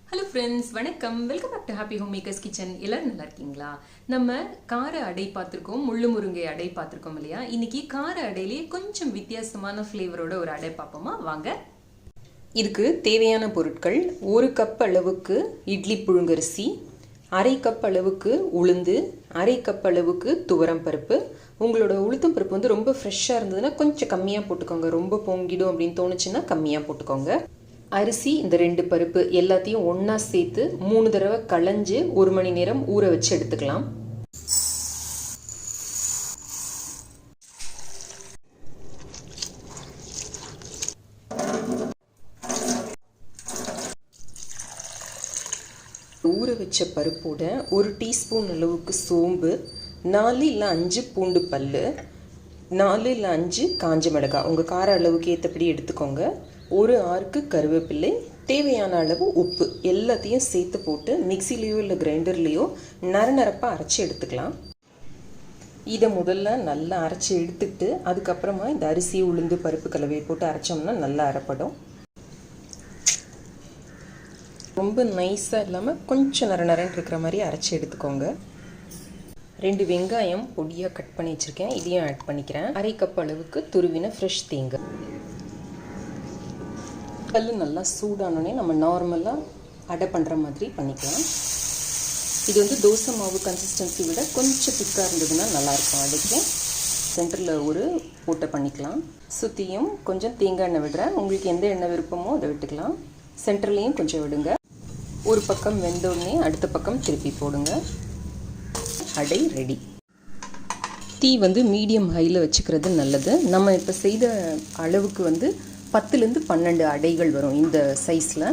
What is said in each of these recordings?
Hello friends, வணக்கம். Welcome back to happy home makers kitchen. எல்லாரும் நல்லா இருக்கீங்களா? நம்ம கார அடை பார்த்துருக்கோம், முள்ளு முருங்கை அடை பார்த்துருக்கோம் இல்லையா? இன்னைக்கு கார அடையிலேயே கொஞ்சம் வித்தியாசமான ஃப்ளேவரோட ஒரு அடை பார்ப்போமா? வாங்க. இதுக்கு தேவையான பொருட்கள்: 1 கப் அளவுக்கு இட்லி புழுங்கரிசி, 1/2 கப் அளவுக்கு உளுந்து, 1/2 கப் அளவுக்கு துவரம் பருப்பு. உங்களோட உளுத்தம் பருப்பு வந்து ரொம்ப ஃப்ரெஷ்ஷாக இருந்ததுன்னா கொஞ்சம் கம்மியாக போட்டுக்கோங்க. ரொம்ப பொங்கிடும் அப்படின்னு தோணுச்சுன்னா கம்மியாக போட்டுக்கோங்க. அரிசி, இந்த 2 பருப்பு எல்லாத்தையும் ஒன்றா சேர்த்து 3 தடவை களைஞ்சு 1 மணி நேரம் ஊற வச்சு எடுத்துக்கலாம். ஊற வச்ச பருப்போட 1 டீஸ்பூன் அளவுக்கு சோம்பு, 4 இல்லை 5 பூண்டு பல், 4 இல்லை 5 காஞ்ச மிளகாய், உங்கள் கார அளவுக்கு ஏற்றபடி எடுத்துக்கோங்க. 1 ஆறுக்கு கருவேப்பிலை, தேவையான அளவு உப்பு எல்லாத்தையும் சேர்த்து போட்டு மிக்சிலேயோ இல்லை கிரைண்டர்லேயோ நரநரப்பாக அரைச்சி எடுத்துக்கலாம். இதை முதல்ல நல்லா அரைச்சி எடுத்துட்டு அதுக்கப்புறமா இந்த அரிசி உளுந்து பருப்பு கலவையை போட்டு அரைச்சோம்னா நல்லா அரைப்படும். ரொம்ப நைஸாக இல்லாமல் கொஞ்சம் நரநரன்னு இருக்கிற மாதிரி அரைச்சி எடுத்துக்கோங்க. 2 வெங்காயம் பொடியாக கட் பண்ணி வச்சுருக்கேன், இதையும் ஆட் பண்ணிக்கிறேன். 1/2 கப் அளவுக்கு துருவின ஃப்ரெஷ் தேங்காய். கல் நல்லா சூடானோடனே நம்ம நார்மலாக அடை பண்ணுற மாதிரி பண்ணிக்கலாம். இது வந்து தோசை மாவு கன்சிஸ்டன்சி விட கொஞ்சம் திக்காக இருந்ததுன்னா நல்லாயிருக்கும் அடைக்கு. சென்டரில் ஒரு போட்டை பண்ணிக்கலாம். சுற்றியும் கொஞ்சம் தேங்காய் எண்ணெய் விடுறேன், உங்களுக்கு எந்த எண்ணெய் விருப்பமோ அதை விட்டுக்கலாம். சென்டர்லேயும் கொஞ்சம் விடுங்க. ஒரு பக்கம் வெந்தோடனே அடுத்த பக்கம் திருப்பி போடுங்க. அடை ரெடி. தீ வந்து மீடியம் ஹையில் வச்சுக்கிறது நல்லது. நம்ம இப்போ செய்த அளவுக்கு வந்து 10லேருந்து 12 அடைகள் வரும் இந்த சைஸில்.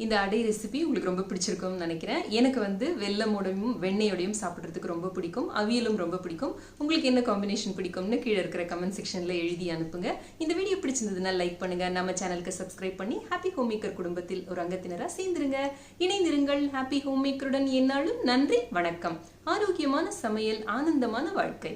இந்த அடை ரெசிபி உங்களுக்கு ரொம்ப பிடிச்சிருக்கும்னு நினைக்கிறேன். எனக்கு வந்து வெல்லமோடையும் வெண்ணெயோடையும் சாப்பிட்றதுக்கு ரொம்ப பிடிக்கும், அவியலும் ரொம்ப பிடிக்கும். உங்களுக்கு என்ன காம்பினேஷன் பிடிக்கும்னு கீழே இருக்கிற கமெண்ட் செக்ஷனில் எழுதி அனுப்புங்க. இந்த வீடியோ பிடிச்சிருந்ததுன்னா லைக் பண்ணுங்கள், நம்ம சேனலுக்கு சப்ஸ்கிரைப் பண்ணி ஹாப்பி ஹோம் மேக்கர் குடும்பத்தில் ஒரு அங்கத்தினராக சேர்ந்துருங்க. இணைந்திருங்கள். ஹாப்பி ஹோம் மேக்கருடன் எந்நாளும். நன்றி, வணக்கம். ஆரோக்கியமான சமையல், ஆனந்தமான வாழ்க்கை.